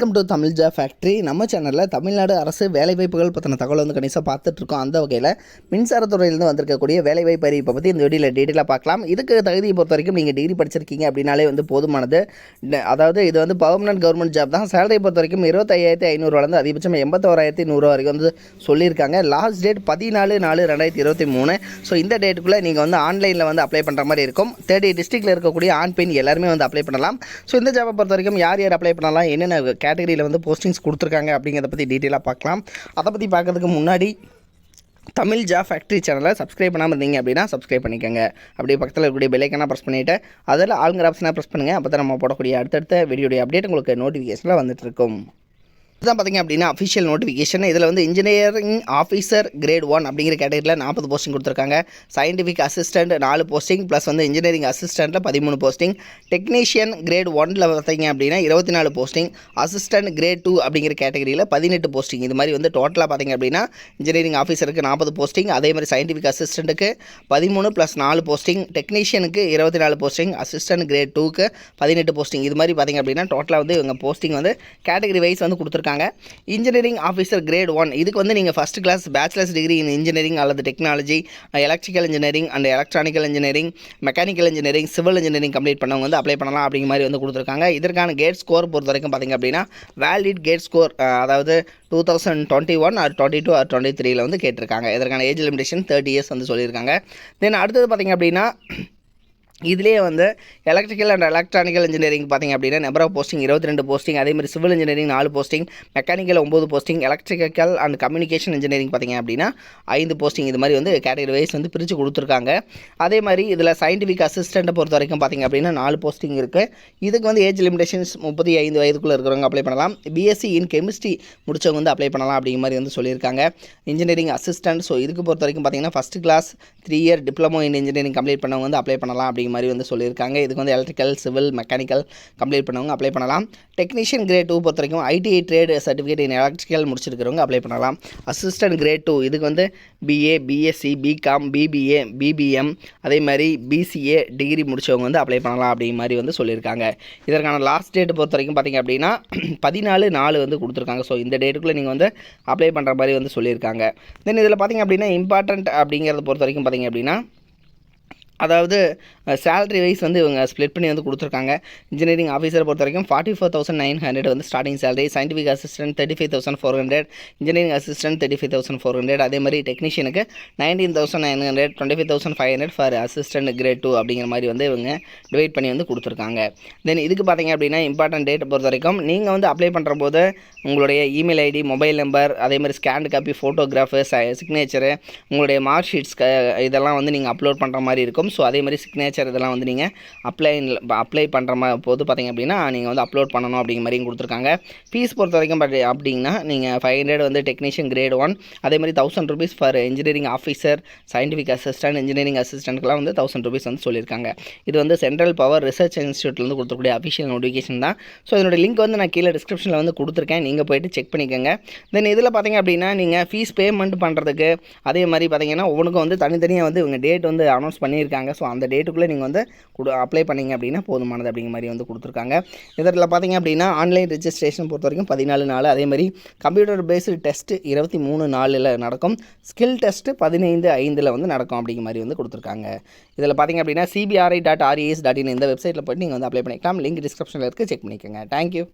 Welcome to Tamil ஜா factory. நம்ம சேனலில் தமிழ்நாடு அரசு வேலைவாய்ப்புகள் பற்றின தகவல் வந்து கணிசாக பார்த்துட்ருக்கோம். அந்த வகையில் மின்சாரத்துறையிலேருந்து வந்திருக்கக்கூடிய வேலைவாய்ப்பு அறிவிப்பை பற்றி இந்த வீடியோவில் டீட்டெயிலாக பார்க்கலாம். இதுக்கு தகுதியை பொறுத்த வரைக்கும் நீங்கள் டிகிரி படிச்சிருக்கீங்க அப்படின்னாலே வந்து போதுமானது. அதாவது இது வந்து பர்மனன்ட் கவர்மெண்ட் ஜாப் தான். சேலரியை பொறுத்த வரைக்கும் 25,500 அதிகபட்சம் 81,100 வரைக்கும் வந்து சொல்லியிருக்காங்க. Last date 14/4/2023. ஸோ இந்த டேட்டுக்குள்ளே நீங்கள் வந்து ஆன்லைனில் வந்து அப்ளை பண்ணுற மாதிரி இருக்கும். 30 டிஸ்ட்ரிக்டில் இருக்கக்கூடிய ஆண் பெண் எல்லாருமே வந்து அப்ளை பண்ணலாம். ஸோ இந்த ஜாப்பை பொறுத்த வரைக்கும் யார் யார் அப்ளை பண்ணலாம், என்னென்ன கேட்டகரியில் வந்து போஸ்டிங்ஸ் கொடுத்துருக்காங்க அப்படிங்கிறத பற்றி டீட்டெயிலாக பார்க்கலாம். அதை பற்றி பார்க்கறதுக்கு முன்னாடி தமிழ் ஜா ஃபேக்ட்ரி சேனலை சப்ஸ்கிரைப் பண்ணாமல் இருந்தீங்க அப்படின்னா சப்ஸ்கிரைப் பண்ணிக்கோங்க. அப்படியே பக்கத்தில் இருக்கக்கூடிய பெல் ஐக்கானை ப்ரெஸ் பண்ணிவிட்டு அதில் ஆளுங்கிற ஆப்ஷனாக ப்ரெஸ் பண்ணுங்கள். அப்போ தான் நம்ம போடக்கூடிய அடுத்தடுத்த வீடியோடைய அப்டேட் உங்களுக்கு நோட்டிஃபிகேஷனில் வந்துட்டு இருக்கும். இதுதான் பார்த்திங்க அப்படின்னா அஃபிஷியல் நோட்டிஃபிகேஷன். இதில் வந்து இன்ஜினியரிங் ஆஃபீஸர் கிரேட் 1 அப்படிங்கிற கேட்டகரியில் 40 போஸ்டிங் கொடுத்துருக்காங்க. சயின்டிஃபிக் அசிஸ்டண்ட் 4 போஸ்டிங் ப்ளஸ் வந்து இன்ஜினியரிங் அசிஸ்டண்ட்டில் 13 போஸ்டிங். டெக்னீஷியன் கிரேட் 1 பார்த்திங்க அப்படின்னா 24 போஸ்டிங். அசிஸ்டண்ட் கிரேட் 2 அப்படிங்கிற கேட்டகரியில் 18 போஸ்டிங். இது மாதிரி வந்து டோட்டலாக பார்த்திங்க அப்படின்னா இன்ஜினியரிங் ஆஃபீஸருக்கு 40 போஸ்டிங், அதே மாதிரி சயின்டிஃபிக் அசிஸ்டண்ட்டுக்கு 13 + 4 போஸ்டிங், டெக்னீஷியனுக்கு 24 போஸ்டிங், அசிஸ்டண்ட் கிரேட் 2க்கு 18 போஸ்டிங். இது மாதிரி பார்த்திங்க அப்படின்னா டோட்டலாக வந்து இவங்க போஸ்டிங் வந்து கேட்டகரி வைஸ் வந்து கொடுத்துருக்காங்க. இன்ஜினியரிங் ஆஃபீஸர் கிரேட் 1 இதுக்கு வந்து நீங்கள் first class bachelors degree in engineering அல்லது technology, electrical engineering and electronical engineering, mechanical engineering, civil engineering complete பண்ணவங்க வந்து அப்ளை பண்ணலாம் அப்படிங்கிற மாதிரி வந்து கொடுத்துருக்காங்க. இதற்கான கேட் ஸ்கோர் பொறுத்த வரைக்கும் பார்த்திங்க அப்படின்னா வேலிட் கேட் ஸ்கோர், அதாவது 2021 or 22 or 23 வந்து கேட்டிருக்காங்க. இதற்கான ஏஜ் லிமிடேஷன் 30 இயர்ஸ் வந்து சொல்லியிருக்காங்க. தென் அடுத்தது பார்த்திங்க அப்படின்னா இதிலே வந்து எலக்ட்ரிக்கல் அண்ட் எலக்ட்ரானிக்கல் இன்ஜினியரிங் பார்த்திங்க அப்படின்னா நம்பர் ஆஃப் போஸ்டிங் 22 போஸ்டிங், அதேமாதிரி civil engineering 4 posting, mechanical 9 posting, electrical and communication engineering பார்த்திங்க அப்படின்னா 5 போஸ்டிங். இது மாதிரி வந்து கேட்டகரி வைஸ் வந்து பிரித்து கொடுத்துருக்காங்க. அதே மாதிரி இதில் சயின்டிஃபிக் அசிஸ்டண்ட்டை பொறுத்த வரைக்கும் பார்த்திங்க அப்படின்னா 4 போஸ்டிங் இருக்குது. இதுக்கு வந்து ஏஜ் லிமிடேஷன்ஸ் 35 வயதுக்குள்ளே இருக்கிறவங்க அப்ளை பண்ணலாம். பிஎஸ்சி இன் கெமிஸ்ட்ரி முடிச்சவங்க வந்து அப்ளை பண்ணலாம் அப்படிங்கிற மாதிரி வந்து சொல்லியிருக்காங்க. இன்ஜினியரிங் அசிஸ்டன்ட், ஸோ இதுக்கு பொறுத்த வரைக்கும் பார்த்திங்கன்னா first class 3 year diploma in engineering complete பண்ணவங்க வந்து அப்ளை பண்ணலாம் அப்படிங்கிற மாதிரி வந்து சொல்லியிருக்காங்க. இதுக்கு வந்து எலக்ட்ரிக்கல், சிவில், மெக்கானிக்கல் கம்ப்ளீட் பண்ணவங்க அப்ளை பண்ணலாம். டெக்னீஷியன் கிரேட் 2 பொறுத்த வரைக்கும் ITI trade certificate in electrical முடிச்சிருக்கிறவங்க அப்ளை பண்ணலாம். அசிஸ்டன்ட் கிரேட் 2 இதுக்கு வந்து BA, BSc, BCom, BBA, BBM, அதே மாதிரி பிசிஏ டிகிரி முடித்தவங்க வந்து அப்ளை பண்ணலாம் அப்படிங்கிற மாதிரி வந்து சொல்லியிருக்காங்க. இதற்கான லாஸ்ட் டேட் பொறுத்த வரைக்கும் பார்த்திங்க அப்படின்னா 14/4 வந்து கொடுத்துருக்காங்க. ஸோ இந்த டேட்டுக்குள்ளே நீங்கள் வந்து அப்ளை பண்ணுற மாதிரி வந்து சொல்லியிருக்காங்க. தென் இதில் பார்த்திங்க அப்படின்னா இம்பார்ட்டண்ட் அப்படிங்கிறத பொறுத்த வரைக்கும் பார்த்திங்க அப்படின்னா அதாவது சேலரி வைஸ் வந்து இவங்க ஸ்ப்ளிட் பண்ணி வந்து கொடுத்துருக்காங்க. இன்ஜினியரிங் ஆஃபீஸரை பொறுத்த வரைக்கும் 44,900 வந்து starting salary, scientific assistant 35,400, engineering assistant 35,400, அதே மாதிரி டெக்னீஷியனுக்கு 19,900, 25,500 ஃபார் அசிஸ்டன்ட் கிரேட் 2 அப்படிங்கிற மாதிரி வந்து இவங்க டிவைட் பண்ணி வந்து கொடுத்துருக்காங்க. தென் இதுக்கு பார்த்திங்க அப்படின்னா இம்பார்ட்டன்ட் டேட்டை பொறுத்த வரைக்கும் நீங்கள் வந்து அப்ளை பண்ணுற போது உங்களுடைய இமெயில் ஐடி, மொபைல் நம்பர், அதே மாதிரி ஸ்கேன் காப்பி, ஃபோட்டோகிராஃபு, சிக்னேச்சரு, உங்களுடைய மார்க் ஷீட்ஸ் இதெல்லாம் வந்து நீங்கள் அப்லோட் பண்ணுற மாதிரி இருக்கும். ஸோ அதே மாதிரி சிக்னேச்சர் இதெல்லாம் வந்து நீங்கள் அப்ளை பண்ணுற போது பார்த்திங்க அப்படின்னா நீங்கள் வந்து அப்லோட் பண்ணணும் அப்படிங்கிற மாதிரியும் கொடுத்துருக்காங்க. ஃபீஸ் பொறுத்த வரைக்கும் அப்படின்னா நீங்கள் 500 வந்து டெக்னீஷியன் கிரேட் 1, அதே மாதிரி 1000 rupees for engineering officer, scientific assistant, engineering அசிஸ்டன்ட்லாம் வந்து 1000 rupees வந்து சொல்லியிருக்காங்க. இது வந்து சென்ட்ரல் பவர் ரிசர்ச் இன்ஸ்டியூட்லேருந்து கொடுத்துருக்கூடிய அஃபிஷியல் நோட்டிஃபிகேஷன் தான். ஸோ இதனுடைய லிங்க் வந்து நான் கீழே டிஸ்கிரிப்ஷனில் வந்து கொடுத்துருக்கேன், நீங்கள் போய்ட்டு செக் பண்ணிக்கோங்க. தென் இதில் பார்த்திங்க அப்படின்னா நீங்கள் ஃபீஸ் பேமெண்ட் பண்ணுறதுக்கு அதே மாதிரி பார்த்திங்கன்னா ஒவ்வொன்றுக்கும் வந்து தனித்தனியாக வந்து இவங்க டேட் வந்து அனௌன்ஸ் பண்ணியிருக்காங்க. ஸோ அந்த டேட்டுக்குள்ளே நீங்கள் வந்து அப்ளை பண்ணிங்க அப்படின்னா போதுமானது அப்படிங்கிற மாதிரி வந்து கொடுத்துருக்காங்க. இதில் பார்த்திங்க அப்படின்னா ஆன்லைன் ரெஜிஸ்ட்ரேஷன் பொறுத்த வரைக்கும் 14 அதே மாதிரி கம்ப்யூட்டர் பேஸ்டு டெஸ்ட்டு 23/4 நடக்கும். ஸ்கில் டெஸ்ட்டு 15/5 வந்து நடக்கும் அப்படிங்கிற மாதிரி வந்து கொடுத்துருக்காங்க. இதில் பார்த்திங்க அப்படின்னா cbri.res.in இந்த வெப்சைட்டில் போய்ட்டு நீங்கள் வந்து அப்ளை பண்ணிக்கலாம். லிங்க் டிஸ்கிரிப்ஷனில் இருக்குது, செக் பண்ணிக்கோங்க. தேங்க்யூ.